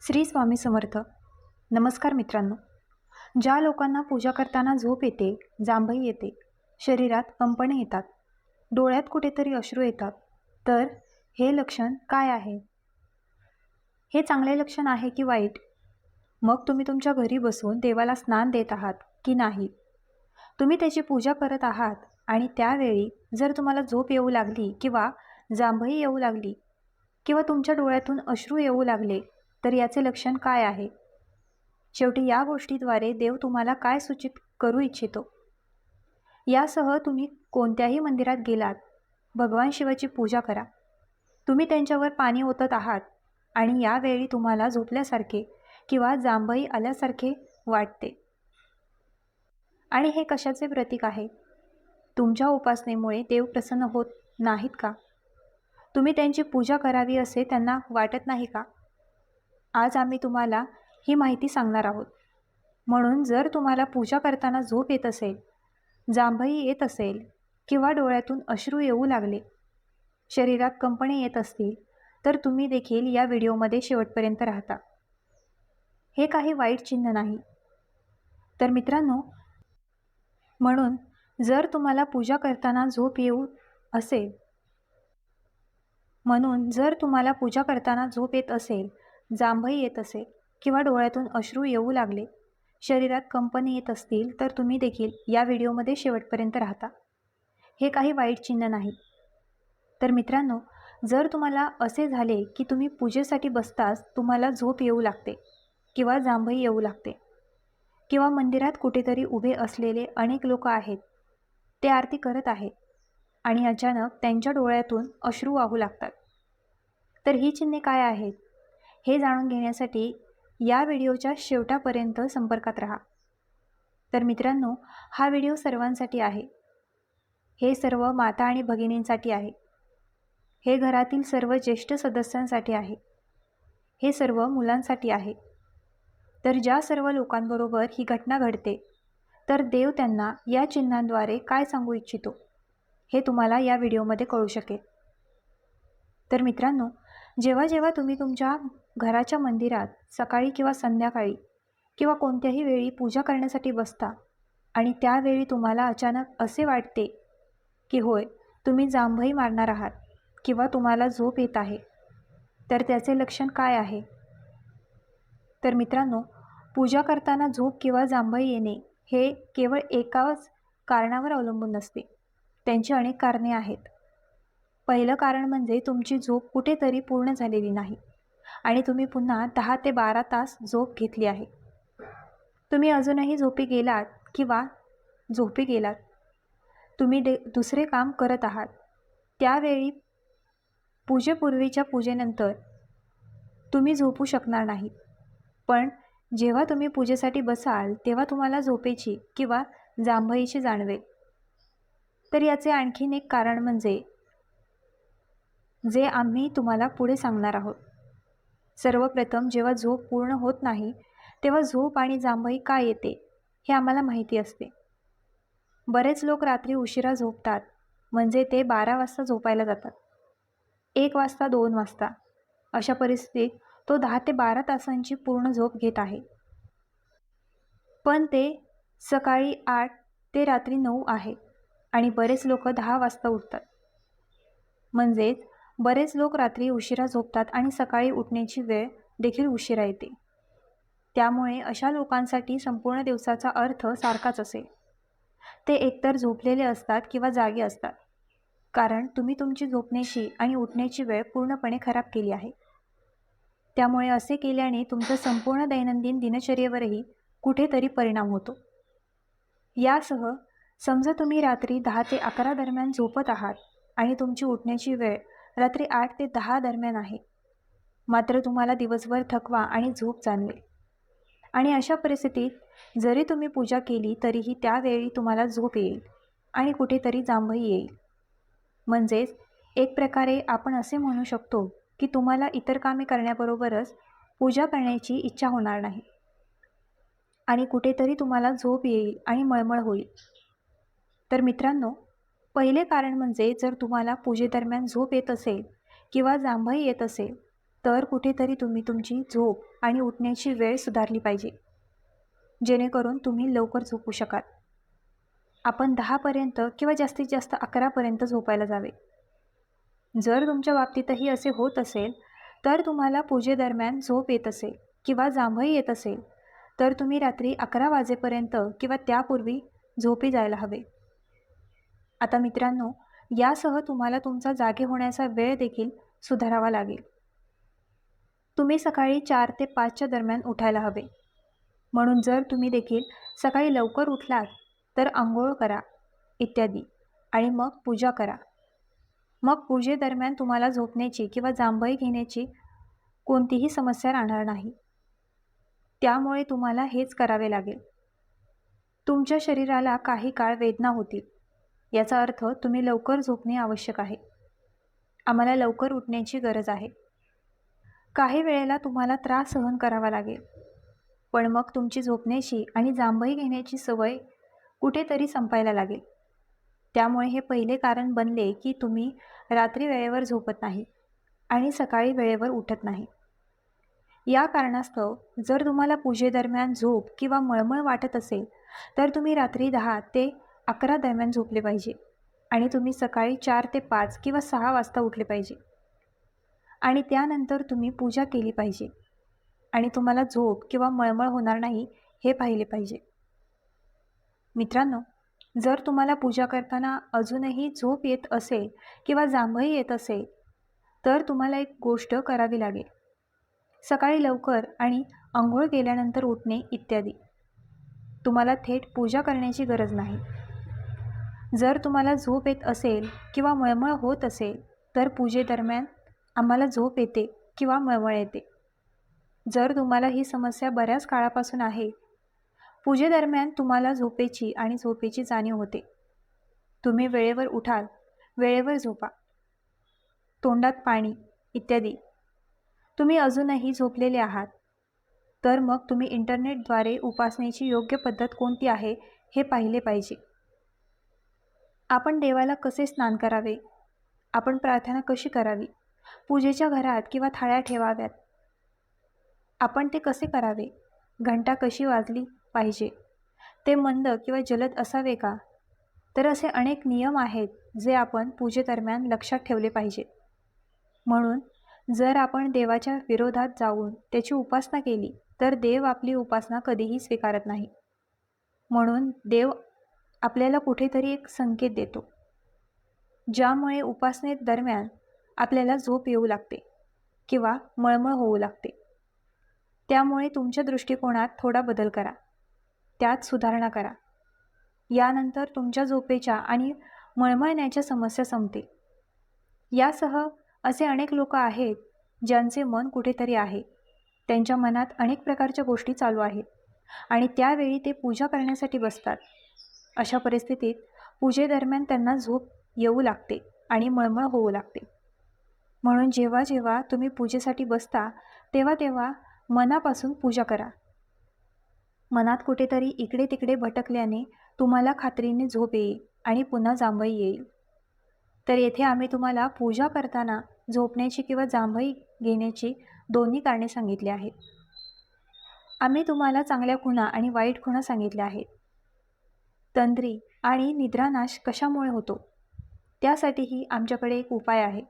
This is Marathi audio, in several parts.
श्री स्वामी समर्थ. नमस्कार मित्रांनो. ज्या लोकांना पूजा करताना झोप येते, जांभई येते, शरीरात कंपने येतात, डोळ्यात कुठेतरी अश्रू येतात, तर हे लक्षण काय आहे? हे चांगले लक्षण आहे की वाईट? मग तुम्ही तुमच्या घरी बसून देवाला स्नान देत आहात की नाही? तुम्ही त्याची पूजा करत आहात आणि त्यावेळी जर तुम्हाला झोप येऊ लागली किंवा जांभई येऊ लागली किंवा तुमच्या डोळ्यातून अश्रू येऊ लागले, तर याचे लक्षण काय आहे? शेवटी या गोष्टीद्वारे देव तुम्हाला काय सूचित करू इच्छितो? यासह तुम्ही कोणत्याही मंदिरात गेलात, भगवान शिवाची पूजा करा. तुम्ही त्यांच्यावर पाणी ओतत आहात आणि यावेळी तुम्हाला झोपल्यासारखे किंवा जांभई आल्यासारखे वाटते. आणि हे कशाचे प्रतीक आहे? तुमच्या उपासनेमुळे देव प्रसन्न होत नाहीत का? तुम्ही त्यांची पूजा करावी असे त्यांना वाटत नाही का? आज आम्ही तुम्हाला ही माहिती सांगणार आहोत. म्हणून जर तुम्हाला पूजा करताना झोप येत असेल, जांभई येत असेल किंवा डोळ्यातून अश्रू येऊ लागले, शरीरात कंपने येत असतील, तर तुम्ही देखील या व्हिडिओमध्ये शेवटपर्यंत राहता. हे काही वाईट चिन्ह नाही. तर मित्रांनो, म्हणून जर तुम्हाला पूजा करताना झोप येत असेल, जांभई येत असेल किंवा डोळ्यातून अश्रू येऊ लागले, शरीरात कंपने येत असतील, तर तुम्ही देखील या व्हिडिओमध्ये शेवटपर्यंत राहता. हे काही वाईट चिन्ह नाही. तर मित्रांनो, जर तुम्हाला असे झाले की तुम्ही पूजेसाठी बसताच तुम्हाला झोप येऊ लागते किंवा जांभई येऊ लागते किंवा मंदिरात कुठेतरी उभे असलेले अनेक लोक आहेत, ते आरती करत आहेत आणि अचानक त्यांच्या डोळ्यातून अश्रू वाहू लागतात, तर ही चिन्हे काय आहेत हे जाणून घेण्यासाठी या व्हिडिओच्या शेवटापर्यंत संपर्कात राहा. तर मित्रांनो, हा व्हिडिओ सर्वांसाठी आहे. हे सर्व माता आणि भगिनींसाठी आहे. हे घरातील सर्व ज्येष्ठ सदस्यांसाठी आहे. हे सर्व मुलांसाठी आहे. तर ज्या सर्व लोकांबरोबर ही घटना घडते, तर देव त्यांना या चिन्हांद्वारे काय सांगू इच्छितो हे तुम्हाला या व्हिडिओमध्ये कळू शकेल. तर मित्रांनो, जेव्हा जेव्हा तुम्ही तुमच्या घराच्या मंदिरात सकाळी किंवा संध्याकाळी किंवा कोणत्याही वेळी पूजा करण्यासाठी बसता आणि त्यावेळी तुम्हाला अचानक असे वाटते की होय, तुम्ही जांभई मारणार आहात किंवा तुम्हाला झोप येत आहे, तर त्याचे लक्षण काय आहे? तर मित्रांनो, पूजा करताना झोप किंवा जांभई येणे हे केवळ एकाच कारणावर अवलंबून नसते. त्यांची अनेक कारणे आहेत. पहिलं कारण म्हणजे तुमची झोप कुठेतरी पूर्ण झालेली नाही आणि तुम्ही पुन्हा 10 ते 12 तास झोप घेतली आहे. तुम्ही अजूनही झोपी गेलात. तुम्ही दुसरे काम करत आहात. त्यावेळी पूजेपूर्वीच्या पूजेनंतर तुम्ही झोपू शकणार नाही. पण जेव्हा तुम्ही पूजेसाठी बसाल तेव्हा तुम्हाला झोपेची किंवा जांभईची जाणवेल. तर याचे आणखीन एक कारण म्हणजे जे आम्ही तुम्हाला पुढे सांगणार आहोत. सर्वप्रथम, जेव्हा झोप पूर्ण होत नाही तेव्हा झोप आणि जांभई का येते हे आम्हाला माहिती असते. बरेच लोक रात्री उशिरा झोपतात, म्हणजे ते 12 वाजता झोपायला जातात, 1 वाजता, 2 वाजता. अशा परिस्थितीत तो 10 ते 12 तासांची पूर्ण झोप घेत आहे. पण ते सकाळी 8 ते रात्री 9 आहे आणि बरेच लोक 10 वाजता उठतात. म्हणजेच बरेच लोक रात्री उशिरा झोपतात आणि सकाळी उठण्याची वेळ देखील उशिरा येते. त्यामुळे अशा लोकांसाठी संपूर्ण दिवसाचा अर्थ सारखाच असेल. ते एकतर झोपलेले असतात किंवा जागे असतात, कारण तुम्ही तुमची झोपण्याची आणि उठण्याची वेळ पूर्णपणे खराब केली आहे. त्यामुळे असे केल्याने तुमचं संपूर्ण दैनंदिन दिनचर्येवरही कुठेतरी परिणाम होतो. यासह समजा तुम्ही रात्री 10 ते 11 दरम्यान झोपत आहात आणि तुमची उठण्याची वेळ रात्री 8 ते 10 दरम्यान आहे, मात्र तुम्हाला दिवसभर थकवा आणि झोप जाणवेल. आणि अशा परिस्थितीत जरी तुम्ही पूजा केली तरीही त्यावेळी तुम्हाला झोप येईल आणि कुठेतरी जांभई येईल. म्हणजेच एक प्रकारे आपण असे म्हणू शकतो की तुम्हाला इतर कामे करण्याबरोबरच पूजा करण्याची इच्छा होणार नाही आणि कुठेतरी तुम्हाला झोप येईल आणि मळमळ होईल. तर मित्रांनो, पहिले कारण म्हणजे जर तुम्हाला पूजेदरम्यान झोप येत असेल किंवा जांभई येत असेल, तर कुठेतरी तुम्ही तुमची झोप आणि उठण्याची वेळ सुधारली पाहिजे, जेणेकरून तुम्ही लवकर झोपू शकाल. आपण 10पर्यंत किंवा जास्तीत जास्त 11पर्यंत झोपायला जावे. जर तुमच्या बाबतीतही असे होत असेल, तर तुम्हाला पूजेदरम्यान झोप येत असेल किंवा जांभई येत असेल, तर तुम्ही रात्री 11 वाजेपर्यंत किंवा त्यापूर्वी झोपी जायला हवे. आता मित्रांनो, यासह तुम्हाला तुमचा जागे होण्याचा वेळ देखील सुधारावा लागेल. तुम्ही सकाळी 4 ते 5च्या दरम्यान उठायला हवे. म्हणून जर तुम्ही देखील सकाळी लवकर उठलात, तर अंघोळ करा इत्यादी आणि मग पूजा करा. मग पूजेदरम्यान तुम्हाला झोपण्याची किंवा जांभई घेण्याची कोणतीही समस्या राहणार नाही. त्यामुळे तुम्हाला हेच करावे लागेल. तुमच्या शरीराला काही काळ वेदना होतील. याचा अर्थ तुम्ही लवकर झोपणे आवश्यक आहे. आम्हाला लवकर उठण्याची गरज आहे. काही वेळेला तुम्हाला त्रास सहन करावा लागेल, पण मग तुमची झोपण्याची आणि जांभई घेण्याची सवय कुठेतरी संपायला लागेल. त्यामुळे हे पहिले कारण बनले की तुम्ही रात्री वेळेवर झोपत नाही आणि सकाळी वेळेवर उठत नाही. या कारणास्तव जर तुम्हाला पूजेदरम्यान झोप किंवा मळमळ वाटत असेल, तर तुम्ही रात्री 10 ते 11 दरम्यान झोपले पाहिजे आणि तुम्ही सकाळी 4 ते 5 किंवा 6 वाजता उठले पाहिजे आणि त्यानंतर तुम्ही पूजा केली पाहिजे आणि तुम्हाला झोप किंवा मळमळ होणार नाही हे पाहिले पाहिजे. मित्रांनो, जर तुम्हाला पूजा करताना अजूनही झोप येत असेल किंवा जांभई येत असेल, तर तुम्हाला एक गोष्ट करावी लागेल. सकाळी लवकर आणि अंघोळ केल्यानंतर उठणे इत्यादी. तुम्हाला थेट पूजा करण्याची गरज नाही. जर तुम्हाला झोप येत असेल किंवा मळमळ होत असेल, तर पूजेदरम्यान आम्हाला झोप येते किंवा मळमळ येते. जर तुम्हाला ही समस्या बऱ्याच काळापासून आहे, पूजेदरम्यान तुम्हाला झोपेची जाणीव होते. तुम्ही वेळेवर उठाल, वेळेवर झोपा, तोंडात पाणी इत्यादी. तुम्ही अजूनही झोपलेले आहात, तर मग तुम्ही इंटरनेटद्वारे उपासनेची योग्य पद्धत कोणती आहे हे पाहिले पाहिजे. आपण देवाला कसे स्नान करावे, आपण प्रार्थना कशी करावी, पूजेच्या घरात किंवा थाळ्या ठेवाव्यात, आपण ते कसे करावे, घंटा कशी वाजली पाहिजे, ते मंद किंवा जलद असावे का, तर असे अनेक नियम आहेत जे आपण पूजेदरम्यान लक्षात ठेवले पाहिजेत. म्हणून जर आपण देवाच्या विरोधात जाऊन त्याची उपासना केली, तर देव आपली उपासना कधीही स्वीकारत नाही. म्हणून देव आपल्याला कुठेतरी एक संकेत देतो, ज्यामुळे उपासनेदरम्यान आपल्याला झोप येऊ लागते किंवा मळमळ होऊ लागते. त्यामुळे तुमच्या दृष्टिकोनात थोडा बदल करा, त्यात सुधारणा करा. यानंतर तुमच्या झोपेच्या आणि मळमळण्याच्या समस्या संपतील. यासह असे अनेक लोक आहेत ज्यांचे मन कुठेतरी आहे. त्यांच्या मनात अनेक प्रकारच्या गोष्टी चालू आहेत आणि त्यावेळी ते पूजा करण्यासाठी बसतात. अशा परिस्थितीत पूजेदरम्यान त्यांना झोप येऊ लागते आणि मळमळ होऊ लागते. म्हणून जेव्हा जेव्हा तुम्ही पूजेसाठी बसता, तेव्हा तेव्हा मनापासून पूजा करा. मनात कुठेतरी इकडे तिकडे भटकल्याने तुम्हाला खात्रीने झोप येईल आणि पुन्हा जांभई येईल. तर येथे आम्ही तुम्हाला पूजा करताना झोपण्याची किंवा जांभई घेण्याची दोन्ही कारणे सांगितली आहेत. आम्ही तुम्हाला चांगल्या खुणा आणि वाईट खुणा सांगितल्या आहेत. तंद्री आणि निद्रानाश कशामुळे होतो, त्यासाठीही आमच्याकडे एक उपाय आहे.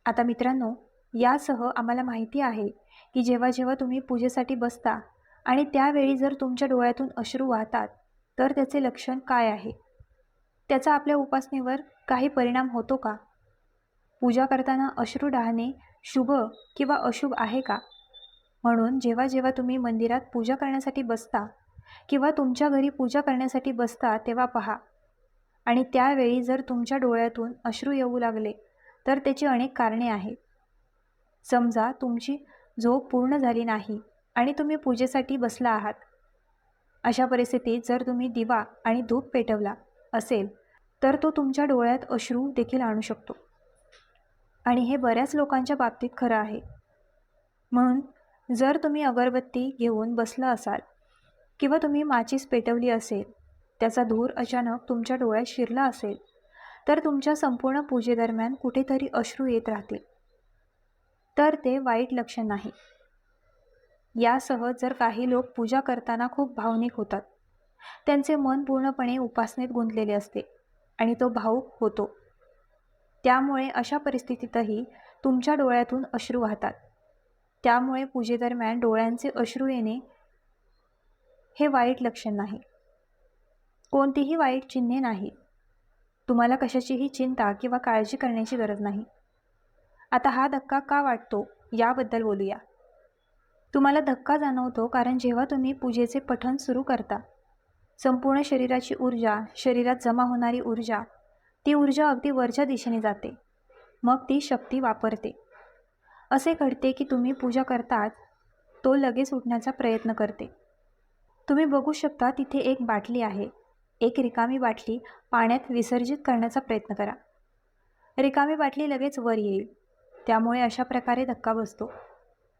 आता मित्रांनो, यासह आम्हाला माहिती आहे की जेव्हा जेव्हा तुम्ही पूजेसाठी बसता आणि त्यावेळी जर तुमच्या डोळ्यातून अश्रू वाहतात, तर त्याचे लक्षण काय आहे, त्याचा आपल्या उपासनेवर काही परिणाम होतो का, पूजा करताना अश्रू ढाळणे शुभ किंवा अशुभ आहे का. म्हणून जेव्हा जेव्हा तुम्ही मंदिरात पूजा करण्यासाठी बसता किंवा तुमच्या घरी पूजा करण्यासाठी बसता, तेव्हा पहा आणि त्यावेळी जर तुमच्या डोळ्यातून अश्रू येऊ लागले, तर त्याची अनेक कारणे आहेत. समजा तुमची झोप पूर्ण झाली नाही आणि तुम्ही पूजेसाठी बसला आहात. अशा परिस्थितीत जर तुम्ही दिवा आणि धूप पेटवला असेल, तर तो तुमच्या डोळ्यात अश्रू देखील आणू शकतो आणि हे बऱ्याच लोकांच्या बाबतीत खरं आहे. म्हणून जर तुम्ही अगरबत्ती घेऊन बसला असाल किंवा तुम्ही माचीस पेटवली असेल, त्याचा धूर अचानक तुमच्या डोळ्यात शिरला असेल, तर तुमच्या संपूर्ण पूजेदरम्यान कुठेतरी अश्रू येत राहतील. तर ते वाईट लक्षण नाही. यासह जर काही लोक पूजा करताना खूप भावनिक होतात, त्यांचे मन पूर्णपणे उपासनेत गुंतलेले असते आणि तो भावुक होतो, त्यामुळे अशा परिस्थितीतही तुमच्या डोळ्यातून अश्रू वाहतात. त्यामुळे पूजेदरम्यान डोळ्यांचे अश्रू येणे हे वाईट लक्षण नाही. कोणतीही वाईट चिन्हे नाही. तुम्हाला कशाचीही चिंता किंवा काळजी करण्याची गरज नाही. आता हा धक्का का वाटतो याबद्दल बोलूया. तुम्हाला धक्का जाणवतो कारण जेव्हा तुम्ही पूजेचे पठण सुरू करता, संपूर्ण शरीराची ऊर्जा, शरीरात जमा होणारी ऊर्जा, ती ऊर्जा अगदी वरच्या दिशेने जाते. मग ती शक्ती वापरते. असे घडते की तुम्ही पूजा करताच तो लगेच उठण्याचा प्रयत्न करते. तुम्ही बघू शकता तिथे एक बाटली आहे. एक रिकामी बाटली पाण्यात विसर्जित करण्याचा प्रयत्न करा. रिकामी बाटली लगेच वर येईल. त्यामुळे अशा प्रकारे धक्का बसतो.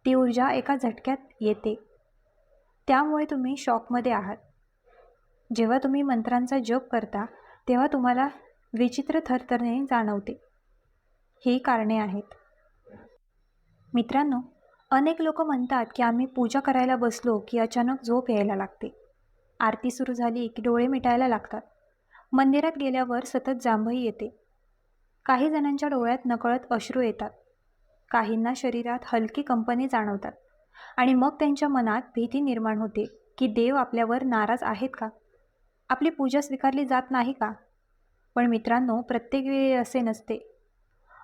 ती ऊर्जा एका झटक्यात येते. त्यामुळे तुम्ही शॉकमध्ये आहात. जेव्हा तुम्ही मंत्रांचा जप करता तेव्हा तुम्हाला विचित्र थरथरणे जाणवते. ही कारणे आहेत. मित्रांनो, अनेक लोक म्हणतात की आम्ही पूजा करायला बसलो की अचानक झोप यायला लागते. आरती सुरू झाली की डोळे मिटायला लागतात. मंदिरात गेल्यावर सतत जांभई येते. काही जणांच्या डोळ्यात नकळत अश्रू येतात. काहींना शरीरात हलकी कंपने जाणवतात आणि मग त्यांच्या मनात भीती निर्माण होते की देव आपल्यावर नाराज आहेत का? आपली पूजा स्वीकारली जात नाही का? पण मित्रांनो, प्रत्येक वेळी असे नसते.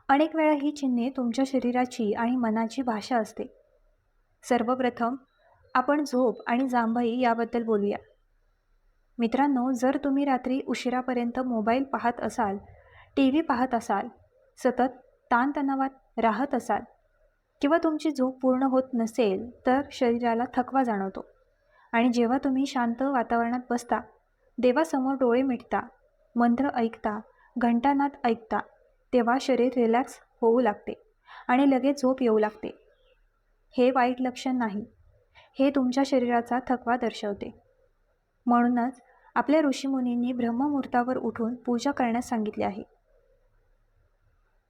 अनेक वेळा ही चिन्हे तुमच्या शरीराची आणि मनाची भाषा असते. सर्वप्रथम आपण झोप आणि जांभई याबद्दल बोलूया. मित्रांनो, जर तुम्ही रात्री उशिरापर्यंत मोबाईल पाहत असाल, TV पाहत असाल, सतत ताणतणावात राहत असाल किंवा तुमची झोप पूर्ण होत नसेल तर शरीराला थकवा जाणवतो. आणि जेव्हा तुम्ही शांत वातावरणात बसता, देवासमोर डोळे मिटता, मंत्र ऐकता, घंटानाद ऐकता, तेव्हा शरीर रिलॅक्स होऊ लागते आणि लगेच झोप येऊ लागते. हे वाईट लक्षण नाही. हे तुमच्या शरीराचा थकवा दर्शवते. म्हणूनच आपल्या ऋषीमुनींनी ब्रह्ममुहूर्तावर उठून पूजा करण्यास सांगितले आहे.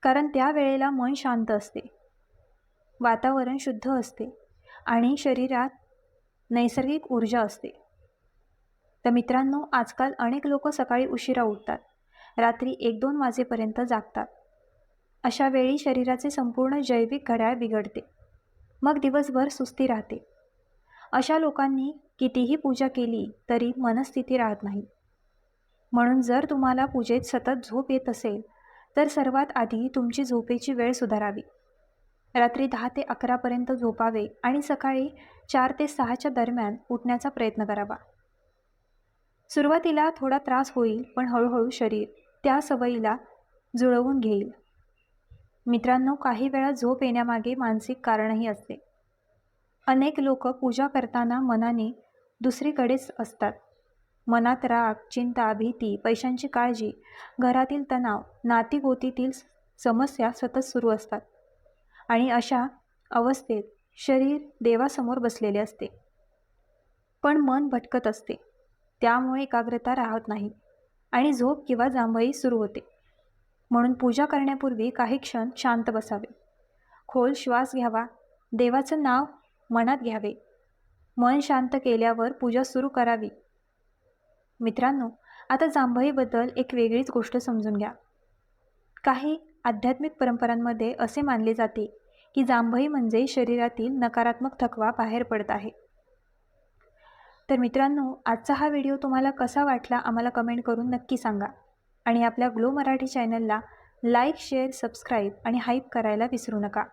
कारण त्या वेळेला मन शांत असते, वातावरण शुद्ध असते आणि शरीरात नैसर्गिक ऊर्जा असते. तर मित्रांनो, आजकाल अनेक लोक सकाळी उशिरा उठतात, रात्री 1-2 वाजेपर्यंत जागतात. अशा वेळी शरीराचे संपूर्ण जैविक घड्याळ बिघडते. मग दिवसभर सुस्ती राहते. अशा लोकांनी कितीही पूजा केली तरी मनस्थिती राहत नाही. म्हणून जर तुम्हाला पूजेत सतत झोप येत असेल तर सर्वात आधी तुमची झोपेची वेळ सुधारावी. रात्री 10 ते 11 पर्यंत झोपावे आणि सकाळी 4 ते 6च्या दरम्यान उठण्याचा प्रयत्न करावा. सुरुवातीला थोडा त्रास होईल, पण हळूहळू शरीर त्या सवयीला जुळवून घेईल. मित्रांनो, काही वेळा झोप येण्यामागे मानसिक कारणही असते. अनेक लोक पूजा करताना मनाने दुसरीकडेच असतात. मनात राग, चिंता, भीती, पैशांची काळजी, घरातील तणाव, नातीगोतीतील समस्या सतत सुरू असतात. आणि अशा अवस्थेत शरीर देवासमोर बसलेले असते, पण मन भटकत असते. त्यामुळे एकाग्रता राहत नाही आणि झोप किंवा जांभई सुरू होते. म्हणून पूजा करण्यापूर्वी काही क्षण शांत बसावे, खोल श्वास घ्यावा, देवाचं नाव मनात घ्यावे. मन शांत केल्यावर पूजा सुरू करावी. मित्रांनो, आता जांभईबद्दल एक वेगळीच गोष्ट समजून घ्या. काही आध्यात्मिक परंपरांमध्ये असे मानले जाते की जांभई म्हणजे शरीरातील नकारात्मक थकवा बाहेर पडत आहे. तर मित्रांनो, आजचा हा व्हिडिओ तुम्हाला कसा वाटला आम्हाला कमेंट करून नक्की सांगा. आणि आपल्या ग्लो मराठी चॅनलला लाईक, शेअर, सबस्क्राईब आणि हाईप करायला विसरू नका.